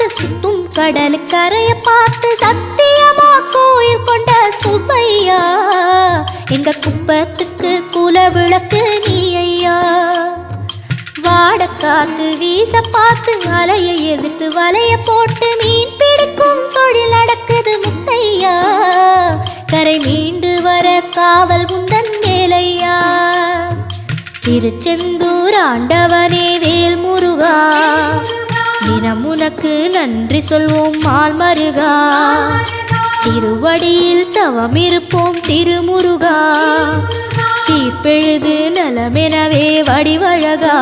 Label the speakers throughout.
Speaker 1: பார்த்து சுத்தும் கடல் கரைய பார்த்து சத்தியமா கோயில் கொண்ட சுப்பையா எங்க குப்பத்துக்கு குல விளக்கு நீ ஐயா. வாட காத்து வீச பார்த்து அலையை எதிர்த்து வலைய போட்டு மீன் பிடிக்கும் தொழில் நடக்குது முத்தையா. கரை மீண்டு வர காவல் உந்தன் வேலையா. திருச்செந்தூர் ஆண்டவனே வேல் முருகா தினம் உனக்கு நன்றி சொல்வோம் மால் மருகா. திருவடியில் தவம் இருப்போம் திருமுருகா. தீர்ப்பெழுது நலமெனவே வடிவழகா.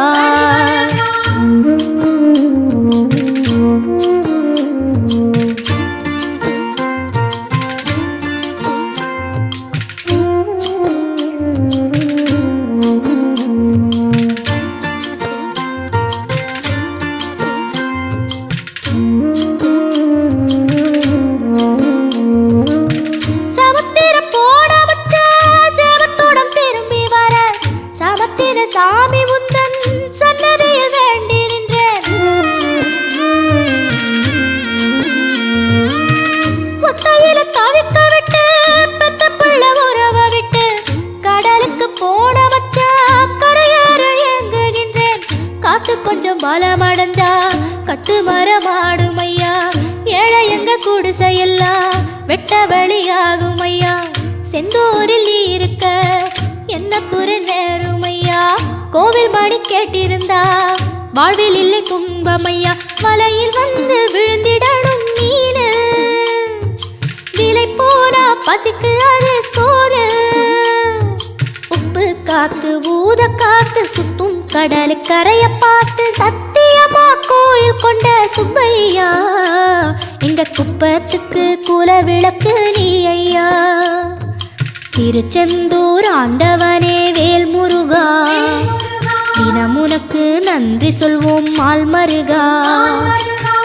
Speaker 1: சாமி உந்தன் சன்னதியில் வேண்டி நின்றேன். ஒத்தையில தவிக்க விட்டு பெத்த பிள்ளை உறவ விட்டு கடலுக்கு போட வச்சா கரையேற ஏங்குகின்றேன். காத்து கொஞ்சம் பலமடைஞ்சா கட்டு மரமாடும் ஐயா. ஏழை எங்க குடிசையெல்லாம் வெட்ட வெளியாகும் ஐயா. செந்தூரில் இருக்க என்ன குறை நேரும் ஐயா. கோவில் மணி கேட்டிருந்தா வாழ்வில் இல்லை துன்பமையா. வலையில் வந்து விழுந்திடணும் மீனு விலை போனா பசிக்கு அது சோறு. உப்பு காத்து ஊத காத்து சுத்தும் கடல் கரைய பார்த்து சத்தியமா கோயில் கொண்ட சுப்பையா எங்க குப்பத்துக்கு குல விளக்கு நீ ஐயா. திருச்செந்தூர் ஆண்டவனே வேல் முருகா தினம் உனக்கு நன்றி சொல்வோம் மால் மருகா.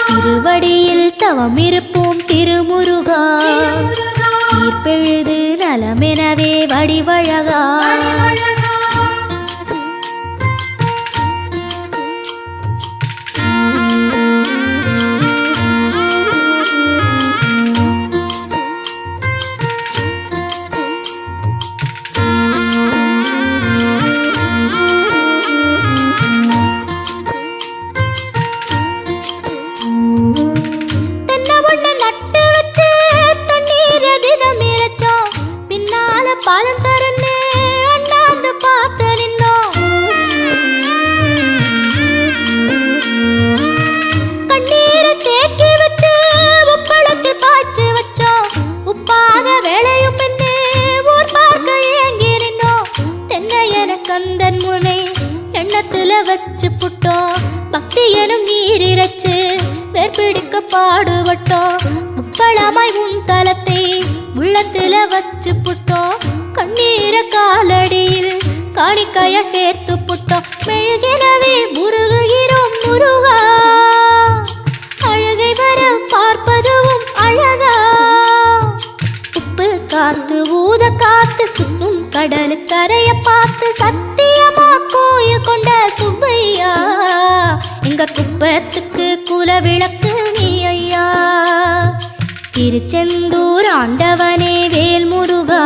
Speaker 1: திருவடியில் தவம் இருப்போம் திருமுருகா. தீர்ப்பெழுது நலமெனவே வடிவழகா. பாலம் தரன்னு அண்ணாந்து பார்த்து நின்னோம். கண்ணீரை தேக்கி வச்சு உப்பளத்தில் பாய்ச்சி வச்சோம். உப்பாக வேலையும் பெண்ணு ஊர் பார்க்க ஏங்கி நின்னோம். தென்னை என கந்தன் முனை எண்ணத்துல வச்சு புட்டோம். பக்தி எனும் நீர் இறைச்சு வேர்பிடிக்க பாடுபட்டோம். முப்பளமாய் உன் தலத்தை உள்ளத்துல வச்சு புட்டோம். கண்ணீர காலடியில் காணிக்கைய சேர்த்து புட்டோம். மெழுகினவே முருகுகிறோம் முருகா. அழகை வர பார்ப்பதுவும் அழகா. உப்பு காத்து ஊத காத்து சுத்தும் கடல் கரைய பார்த்து சத்தியமா கோயில் கொண்ட சுப்பையா எங்க குப்பத்துக்கு குல விளக்கு நீ ஐயா. திருச்செந்தூர் ஆண்டவனே வேல் முருகா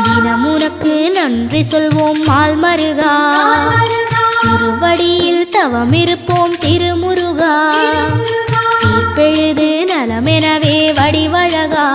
Speaker 1: தினம் உனக்கு நன்றி சொல்வோம் மால் மருகா. திருவடியில் தவம் இருப்போம் திருமுருகா. தீர்ப்பெழுது நலமெனவே வடிவழகா.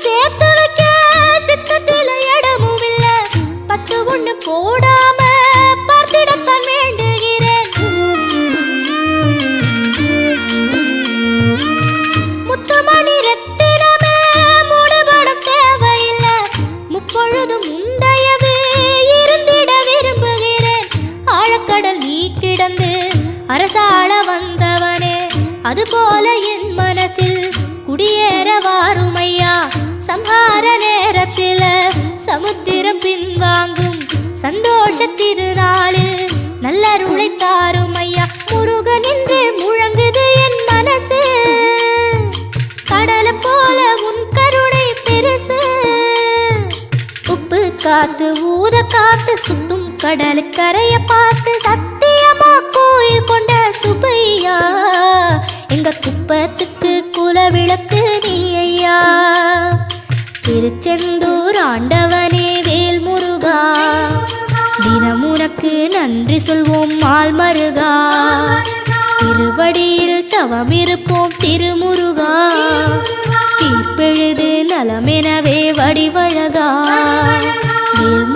Speaker 1: சேர்த்து வைக்க சித்தத்தில இடமும் இல்ல. பத்து ஒண்ணு போடாம பார்த்திடத்தான் வேண்டுகிறேன். முத்துமணி ரத்தினமே மூடுபடம் தேவையில்லை. முப்பொழுதும் முந்தையது இருந்திட விரும்புகிறேன். ஆழக்கடல் நீ கிடந்து அரசாள வந்தவனே அதுபோல என் மனசில் குடியேற வாருமையா. சம்ஹார நேரத்தில சமுத்திர திருநாளில் நல்லருளை தாரும் ஐயா முருகன் என்று முழங்குது என் மனசு கடலை போல உன் கருணை பெருசு உப்பு காத்து ஊத காத்து சுத்தும் கடலுக்கரைய பார்த்து சத்தியமா கோயில் கொண்ட சுபையா எங்க குப்பத்துக்கு குலவிளக்கு நீ ஐயா திருச்செந்தூர் ஆண்டவனே வேல் முருகா தினம் உனக்கு நன்றி சொல்வோம் மால் மருகா திருவடியில் தவம் இருப்போம் திருமுருகா தீர்ப்பெழுது நலமெனவே வடிவழகா வேல்